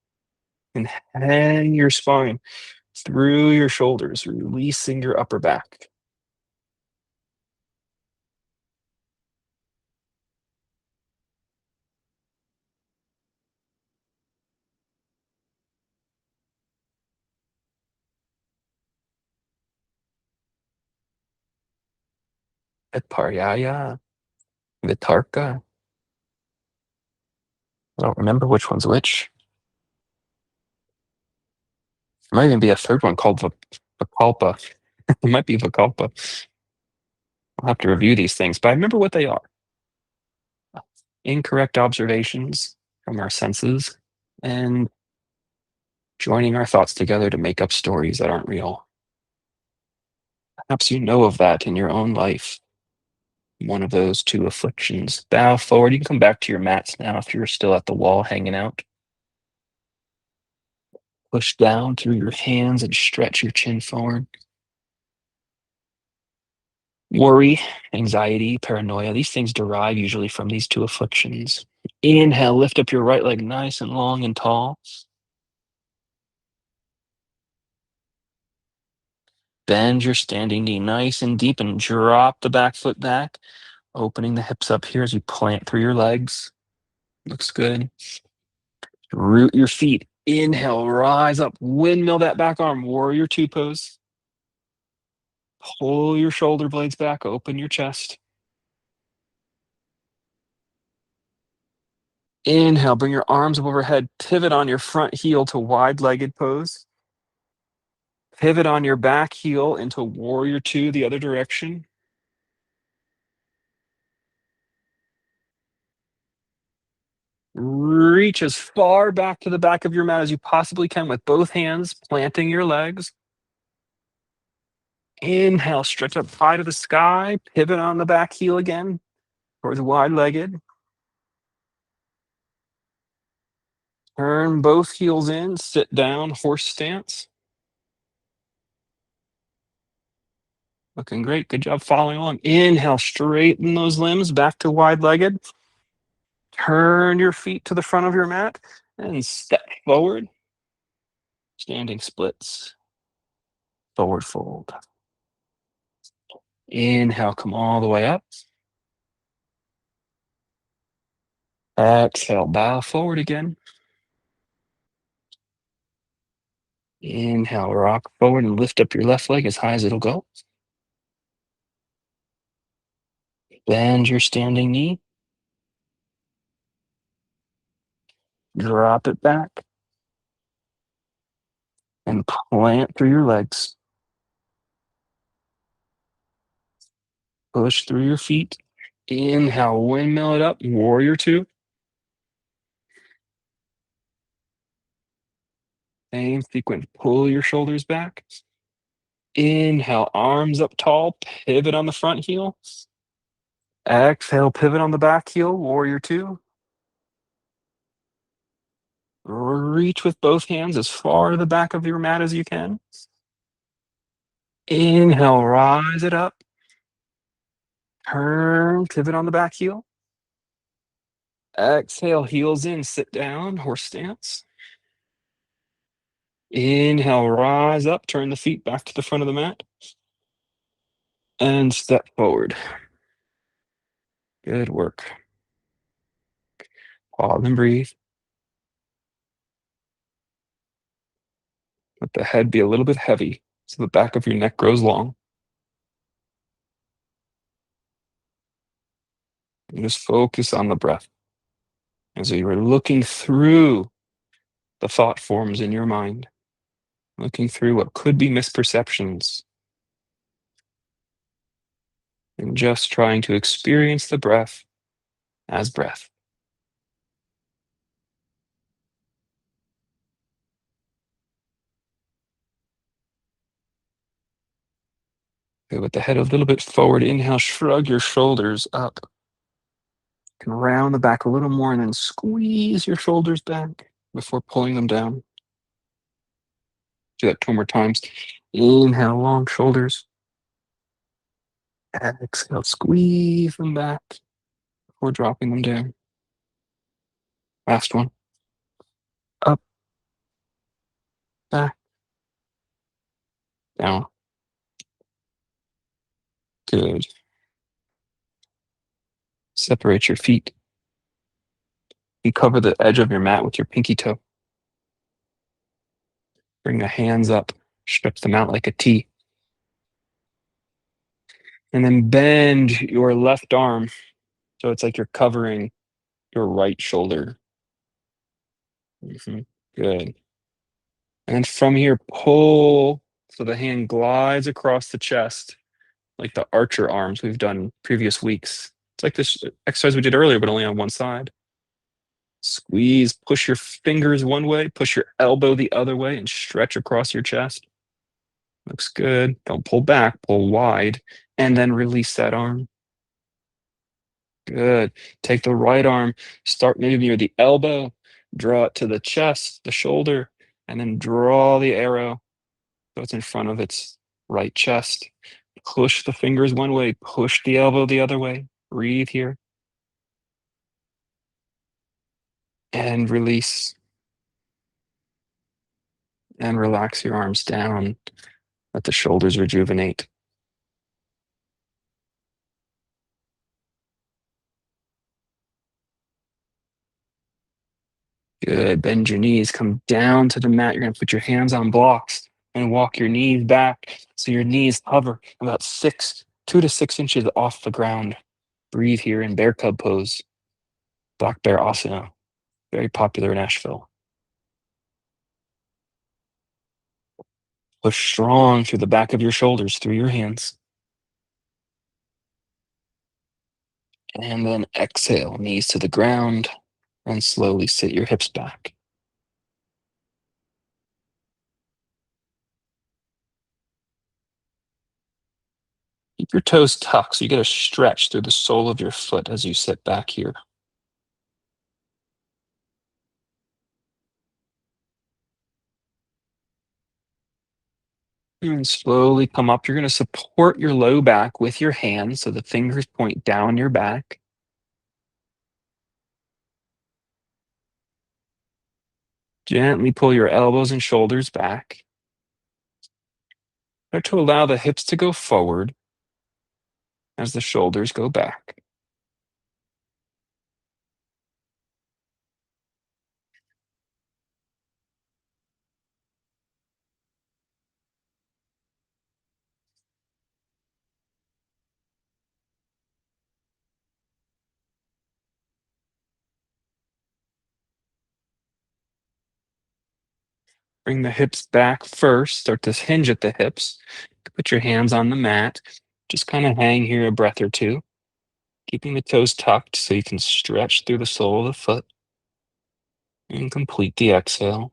And hang your spine through your shoulders, releasing your upper back. Viparyaya, Vitarka. I don't remember which one's which. There might even be a third one called Vikalpa. It might be Vikalpa. I'll have to review these things, but I remember what they are. Incorrect observations from our senses and joining our thoughts together to make up stories that aren't real. Perhaps you know of that in your own life. One of those two afflictions. Bow forward. You can come back to your mats now if you're still at the wall hanging out. Push down through your hands and stretch your chin forward. Worry, anxiety, paranoia, these things derive usually from these two afflictions. Inhale, lift up your right leg nice and long and tall. Bend your standing knee nice and deep and drop the back foot back, opening the hips up here as you plant through your legs. Looks good. Root your feet Inhale, rise up, windmill that back arm, warrior two pose. Pull your shoulder blades back, open your chest. Inhale, bring your arms up overhead, pivot on your front heel to wide-legged pose. Pivot on your back heel into warrior two, the other direction. Reach as far back to the back of your mat as you possibly can with both hands, planting your legs. Inhale, stretch up high to the sky, pivot on the back heel again towards wide-legged. Turn both heels in, sit down, horse stance. Looking great. Good job following along. Inhale, straighten those limbs back to wide-legged. Turn your feet to the front of your mat and step forward. Standing splits. Forward fold. Inhale, come all the way up. Exhale, bow forward again. Inhale, rock forward and lift up your left leg as high as it'll go. Bend your standing knee. Drop it back. And plant through your legs. Push through your feet. Inhale, windmill it up, warrior two. Same sequence, pull your shoulders back. Inhale, arms up tall, pivot on the front heel. Exhale, pivot on the back heel, warrior two. Reach with both hands as far to the back of your mat as you can. Inhale, rise it up. Turn, pivot on the back heel. Exhale, heels in, sit down, horse stance. Inhale, rise up, turn the feet back to the front of the mat. And step forward. Good work. Pause and breathe. Let the head be a little bit heavy so the back of your neck grows long. And just focus on the breath. As you are looking through the thought forms in your mind, looking through what could be misperceptions, and just trying to experience the breath as breath. Okay, with the head a little bit forward, inhale, shrug your shoulders up. You can round the back a little more and then squeeze your shoulders back before pulling them down. Do that 2 more times. Inhale, long shoulders. Exhale, squeeze them back before dropping them down. Last one. Up, back, down. Good. Separate your feet. You cover the edge of your mat with your pinky toe. Bring the hands up, stretch them out like a T. And then bend your left arm so it's like you're covering your right shoulder. Good. And from here, pull so the hand glides across the chest, like the archer arms we've done previous weeks. It's like this exercise we did earlier, but only on one side. Squeeze, push your fingers one way, push your elbow the other way, and stretch across your chest. Looks good. Don't pull back, pull wide, and then release that arm. Good. Take the right arm, start maybe near the elbow, draw it to the chest, the shoulder, and then draw the arrow so it's in front of its right chest. Push the fingers one way, push the elbow the other way. Breathe here. And release. And relax your arms down. Let the shoulders rejuvenate. Good. Bend your knees. Come down to the mat. You're going to put your hands on blocks and walk your knees back so your knees hover about 2 to 6 inches off the ground. Breathe here in bear cub pose, black bear asana, very popular in Asheville. Push strong through the back of your shoulders, through your hands. And then exhale, knees to the ground, and slowly sit your hips back. Keep your toes tucked so you get a stretch through the sole of your foot as you sit back here. And slowly come up. You're going to support your low back with your hands so the fingers point down your back. Gently pull your elbows and shoulders back. Start to allow the hips to go forward as the shoulders go back. Bring the hips back first. Start to hinge at the hips. Put your hands on the mat. Just kind of hang here a breath or two, keeping the toes tucked so you can stretch through the sole of the foot and complete the exhale.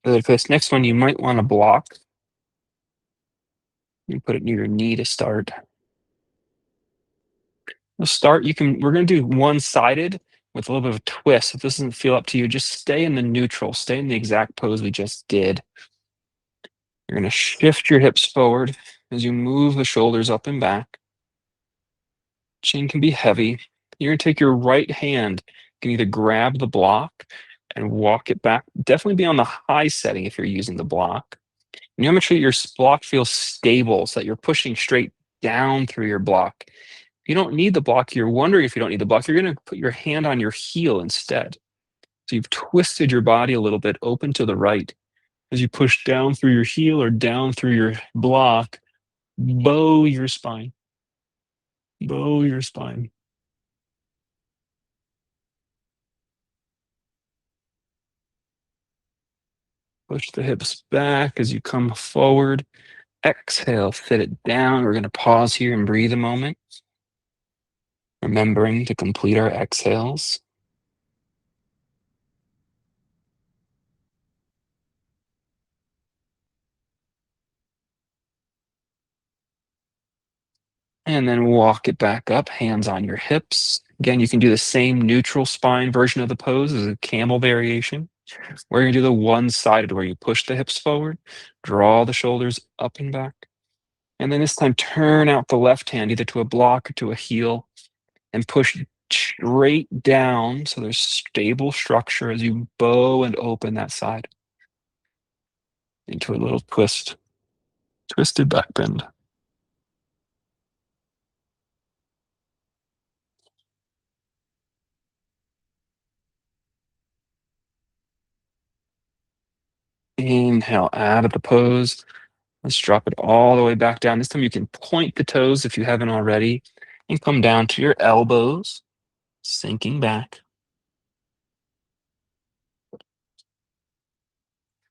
Good. For this next one, you might want to block. You put it near your knee to start. We'll start. We're going to do one-sided with a little bit of a twist. If this doesn't feel up to you, just stay in the neutral. Stay in the exact pose we just did. You're going to shift your hips forward as you move the shoulders up and back. Chin can be heavy. You're going to take your right hand, you can either grab the block and walk it back. Definitely be on the high setting if you're using the block. And you want to make sure your block feels stable so that you're pushing straight down through your block. If you don't need the block, you're wondering if you don't need the block, you're going to put your hand on your heel instead. So you've twisted your body a little bit open to the right. As you push down through your heel or down through your block, bow your spine. Bow your spine. Push the hips back as you come forward. Exhale, sit it down. We're going to pause here and breathe a moment, remembering to complete our exhales. And then walk it back up, hands on your hips. Again, you can do the same neutral spine version of the pose as a camel variation. We're going to do the one-sided where you push the hips forward, draw the shoulders up and back. And then this time, turn out the left hand either to a block or to a heel and push straight down so there's stable structure as you bow and open that side into a little twist, twisted back bend. Inhale out of the pose. Let's drop it all the way back down. This time you can point the toes if you haven't already and come down to your elbows, sinking back.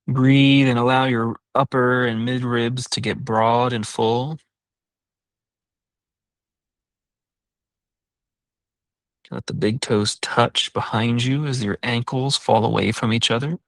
Breathe and allow your upper and mid ribs to get broad and full. Let the big toes touch behind you as your ankles fall away from each other.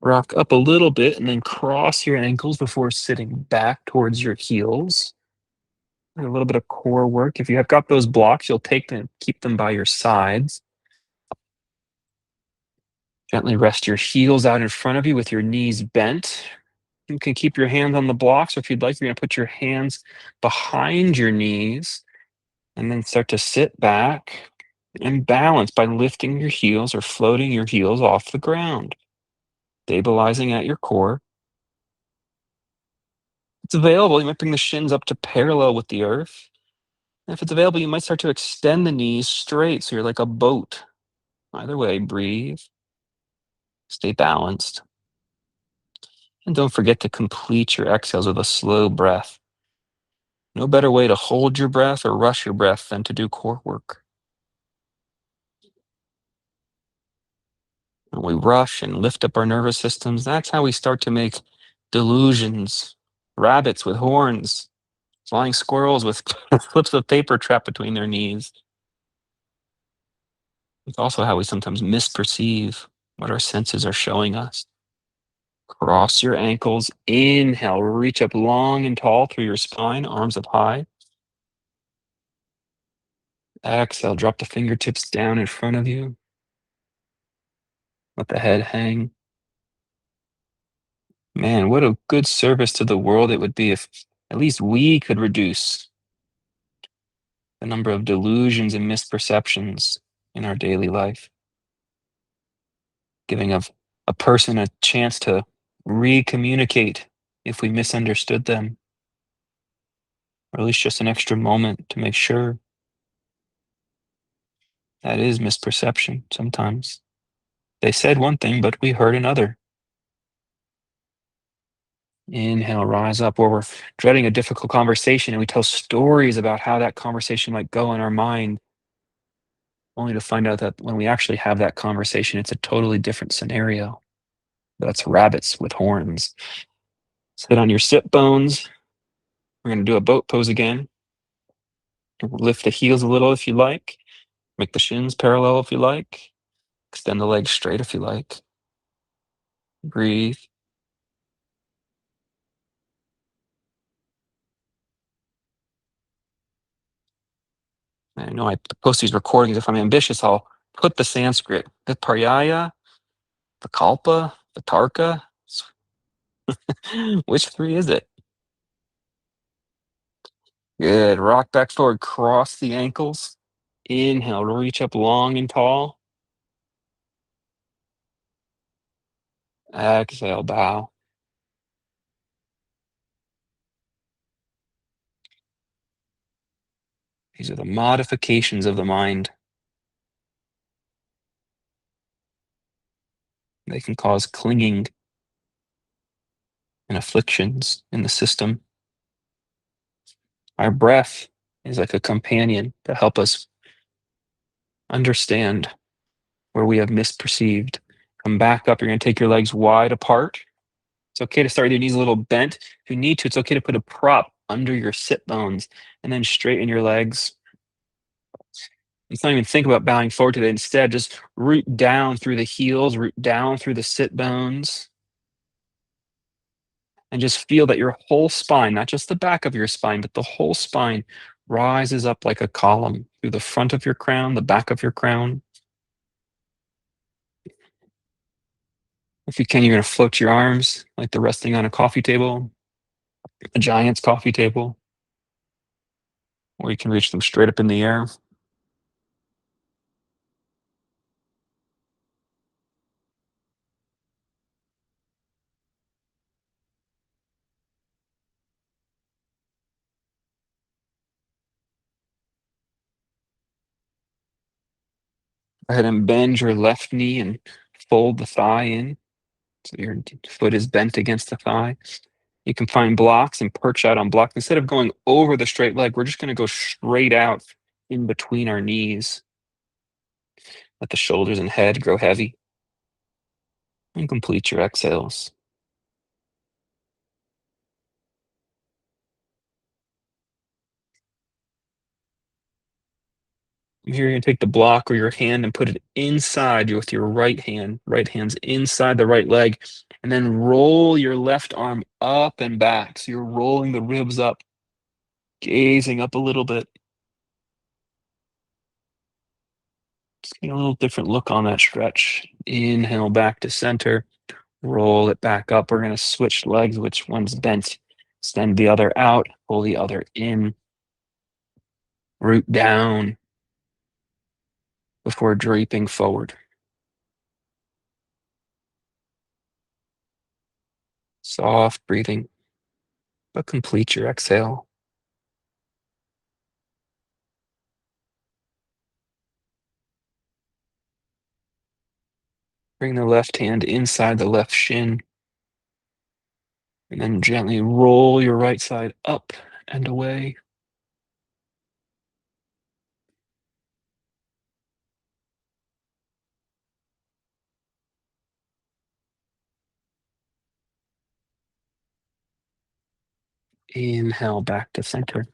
Rock up a little bit and then cross your ankles before sitting back towards your heels. A little bit of core work. If you have got those blocks, you'll take them, keep them by your sides. Gently rest your heels out in front of you with your knees bent. You can keep your hands on the blocks, or if you'd like, you're going to put your hands behind your knees and then start to sit back and balance by lifting your heels or floating your heels off the ground, stabilizing at your core. If it's available, you might bring the shins up to parallel with the earth. And if it's available, you might start to extend the knees straight so you're like a boat. Either way, breathe, stay balanced. And don't forget to complete your exhales with a slow breath. No better way to hold your breath or rush your breath than to do core work. When we rush and lift up our nervous systems, that's how we start to make delusions, rabbits with horns, flying squirrels with slips of paper trapped between their knees. It's also how we sometimes misperceive what our senses are showing us. Cross your ankles. Inhale, reach up long and tall through your spine, arms up high. Exhale, drop the fingertips down in front of you. Let the head hang. Man, what a good service to the world it would be if at least we could reduce the number of delusions and misperceptions in our daily life, giving a person a chance to re-communicate if we misunderstood them, or at least just an extra moment to make sure. That is misperception sometimes. They said one thing, but we heard another. Inhale, rise up, where we're dreading a difficult conversation and we tell stories about how that conversation might go in our mind, only to find out that when we actually have that conversation, it's a totally different scenario. That's rabbits with horns. Sit on your sit bones. We're going to do a boat pose again. Lift the heels a little if you like. Make the shins parallel if you like. Extend the legs straight if you like. Breathe. I know I post these recordings. If I'm ambitious, I'll put the Sanskrit, the Paryaya, the Kalpa, the Tarka. Which three is it? Good. Rock back forward, cross the ankles. Inhale, reach up long and tall. Exhale, bow. These are the modifications of the mind. They can cause clinging and afflictions in the system. Our breath is like a companion to help us understand where we have misperceived. Come back up. You're going to take your legs wide apart. It's okay to start with your knees a little bent. If you need to, it's okay to put a prop under your sit bones and then straighten your legs. Let's not even think about bowing forward today. Instead, just root down through the heels, root down through the sit bones, and just feel that your whole spine, not just the back of your spine, but the whole spine rises up like a column through the front of your crown, the back of your crown. If you can, you're going to float your arms like they're resting on a coffee table, a giant's coffee table, or you can reach them straight up in the air. Go ahead and bend your left knee and fold the thigh in so your foot is bent against the thigh. You can find blocks and perch out on blocks. Instead of going over the straight leg, we're just going to go straight out in between our knees. Let the shoulders and head grow heavy. And complete your exhales. Here you're going to take the block or your hand and put it inside you with your right hand. Right hand's inside the right leg. And then roll your left arm up and back. So you're rolling the ribs up, gazing up a little bit. Just getting a little different look on that stretch. Inhale back to center. Roll it back up. We're going to switch legs. Which one's bent? Extend the other out. Pull the other in. Root down before draping forward. Soft breathing, but complete your exhale. Bring the left hand inside the left shin. And then gently roll your right side up and away. Inhale back to center.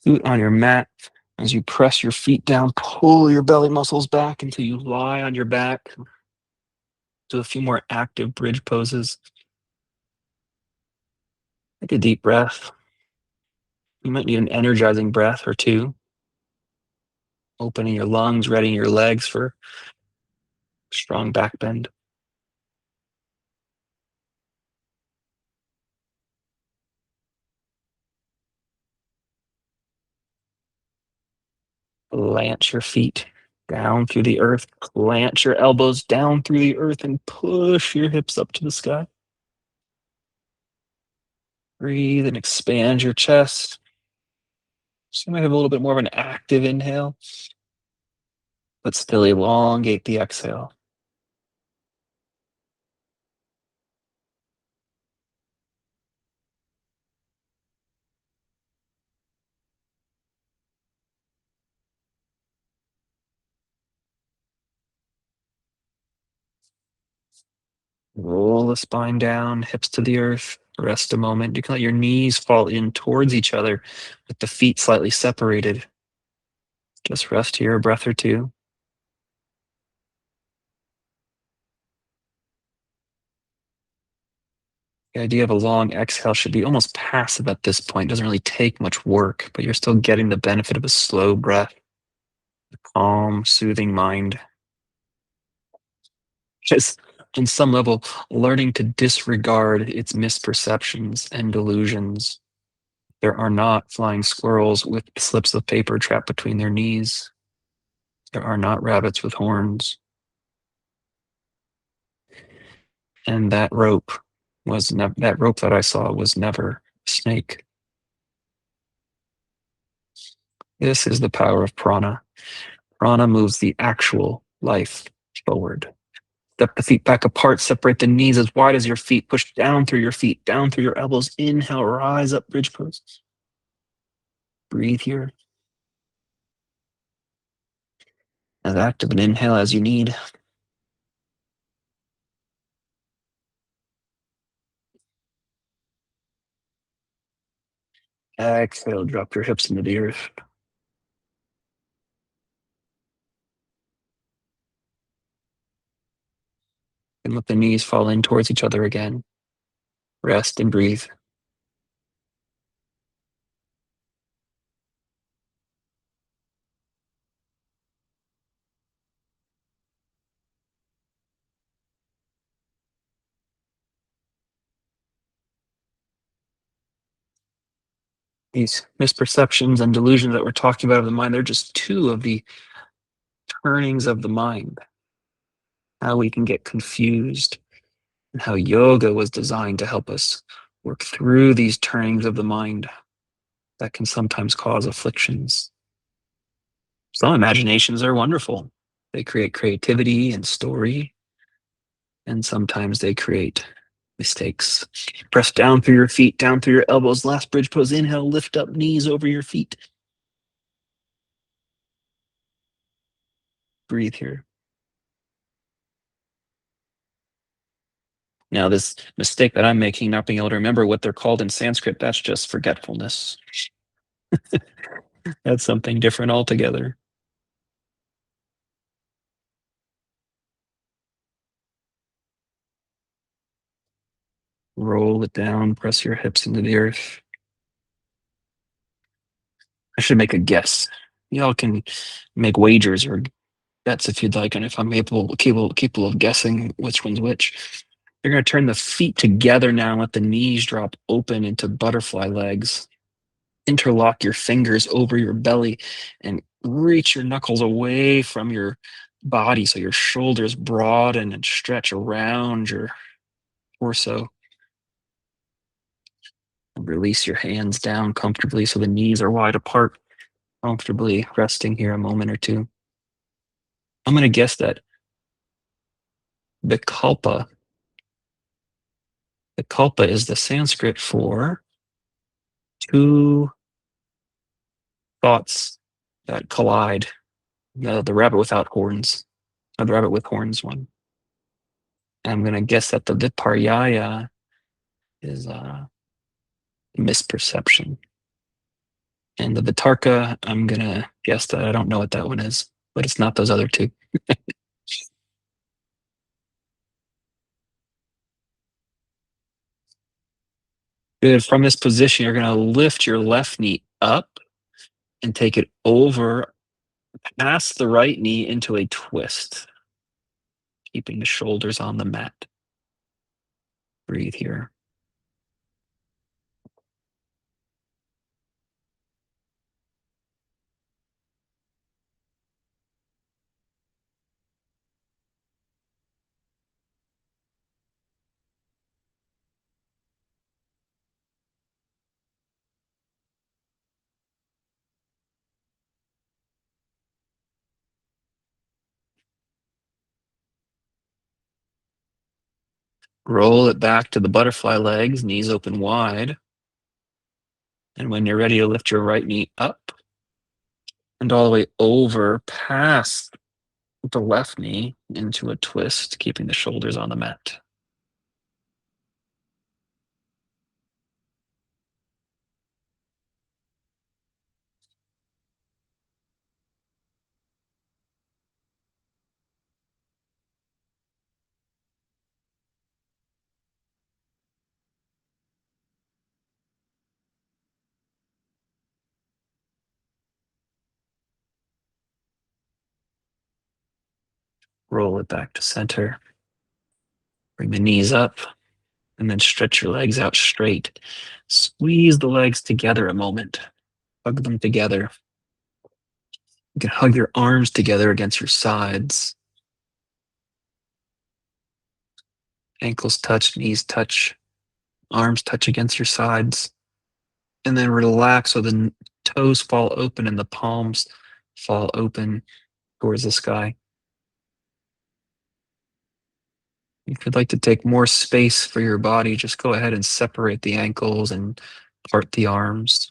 Foot on your mat. As you press your feet down, pull your belly muscles back until you lie on your back. Do a few more active bridge poses. Take a deep breath. You might need an energizing breath or two. Opening your lungs, readying your legs for strong back bend. Plant your feet down through the earth. Plant your elbows down through the earth and push your hips up to the sky. Breathe and expand your chest. So you might have a little bit more of an active inhale, but still elongate the exhale. Roll the spine down, hips to the earth. Rest a moment. You can let your knees fall in towards each other with the feet slightly separated. Just rest here a breath or two. The idea of a long exhale should be almost passive at this point. It doesn't really take much work, but you're still getting the benefit of a slow breath, a calm, soothing mind. Just on some level, learning to disregard its misperceptions and delusions. There are not flying squirrels with slips of paper trapped between their knees. There are not rabbits with horns. And that rope that rope that I saw was never a snake. This is the power of prana. Prana moves the actual life forward. Step the feet back apart, separate the knees as wide as your feet, push down through your feet, down through your elbows. Inhale, rise up, bridge pose. Breathe here. As active an inhale as you need. Exhale, drop your hips into the earth. And let the knees fall in towards each other again. Rest and breathe. These misperceptions and delusions that we're talking about of the mind, they're just two of the turnings of the mind. How we can get confused, and how yoga was designed to help us work through these turnings of the mind that can sometimes cause afflictions. Some imaginations are wonderful. They create creativity and story, and sometimes they create mistakes. Press down through your feet, down through your elbows. Last bridge pose. Inhale, lift up, knees over your feet. Breathe here. Now, this mistake that I'm making, not being able to remember what they're called in Sanskrit, that's just forgetfulness. That's something different altogether. Roll it down, press your hips into the earth. I should make a guess. Y'all can make wagers or bets if you'd like, and if I'm capable of guessing which one's which. You're going to turn the feet together now, let the knees drop open into butterfly legs. Interlock your fingers over your belly and reach your knuckles away from your body so your shoulders broaden and stretch around your torso. And release your hands down comfortably so the knees are wide apart, comfortably resting here a moment or two. I'm going to guess that Vikalpa, Vikalpa is the Sanskrit for two thoughts that collide. The rabbit without horns, or the rabbit with horns one. And I'm going to guess that the Viparyaya is misperception. And the Vitarka, I'm going to guess that I don't know what that one is, but it's not those other two. Good. From this position, you're going to lift your left knee up and take it over past the right knee into a twist, keeping the shoulders on the mat. Breathe here. Roll it back to the butterfly legs, knees open wide. And when you're ready to lift your right knee up and all the way over past the left knee into a twist, keeping the shoulders on the mat. Roll it back to center. Bring the knees up and then stretch your legs out straight. Squeeze the legs together a moment. Hug them together. You can hug your arms together against your sides. Ankles touch, knees touch, arms touch against your sides. And then relax so the toes fall open and the palms fall open towards the sky. If you'd like to take more space for your body, just go ahead and separate the ankles and part the arms.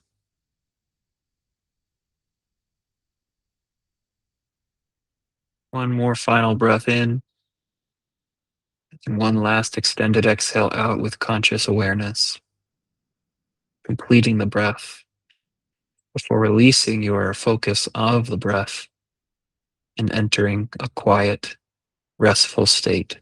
One more final breath in. And one last extended exhale out with conscious awareness, completing the breath before releasing your focus of the breath and entering a quiet, restful state.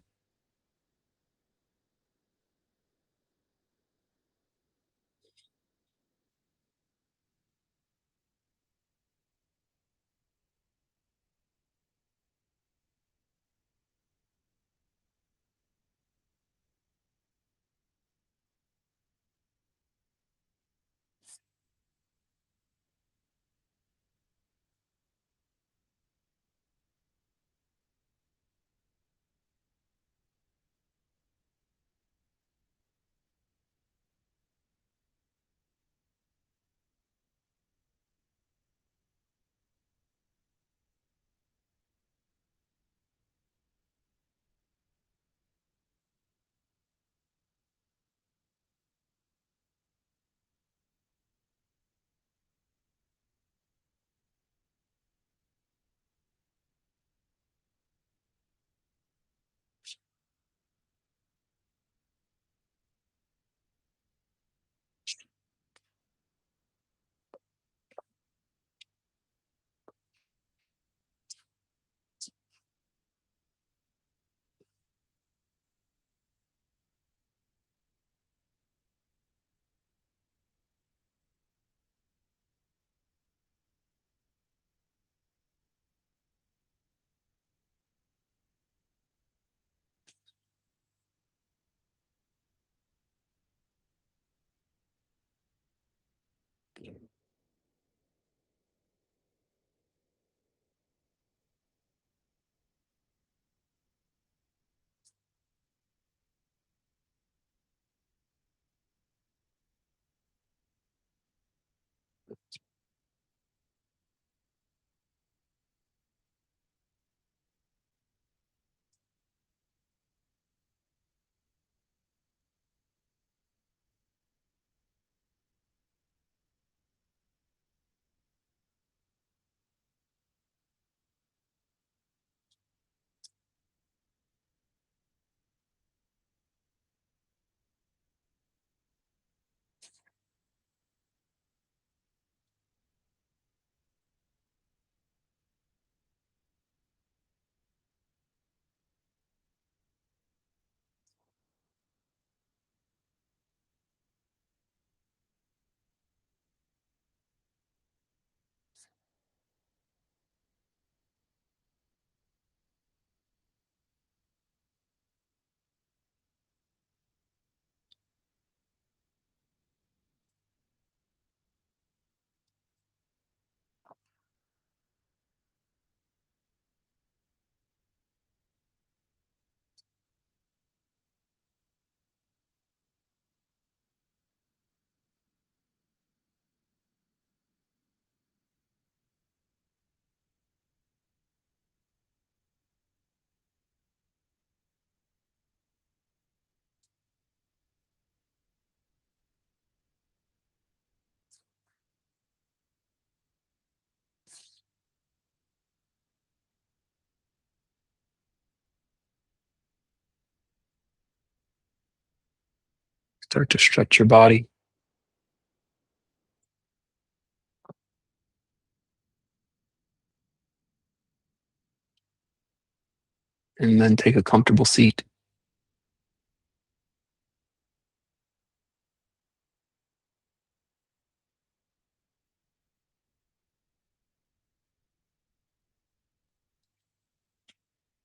Start to stretch your body. And then take a comfortable seat.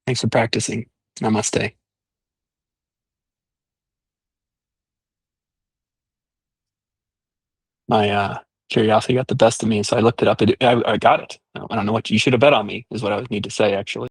Thanks for practicing. Namaste. My curiosity got the best of me, so I looked it up. I got it. I don't know what you should have bet on me, is what I would need to say, actually.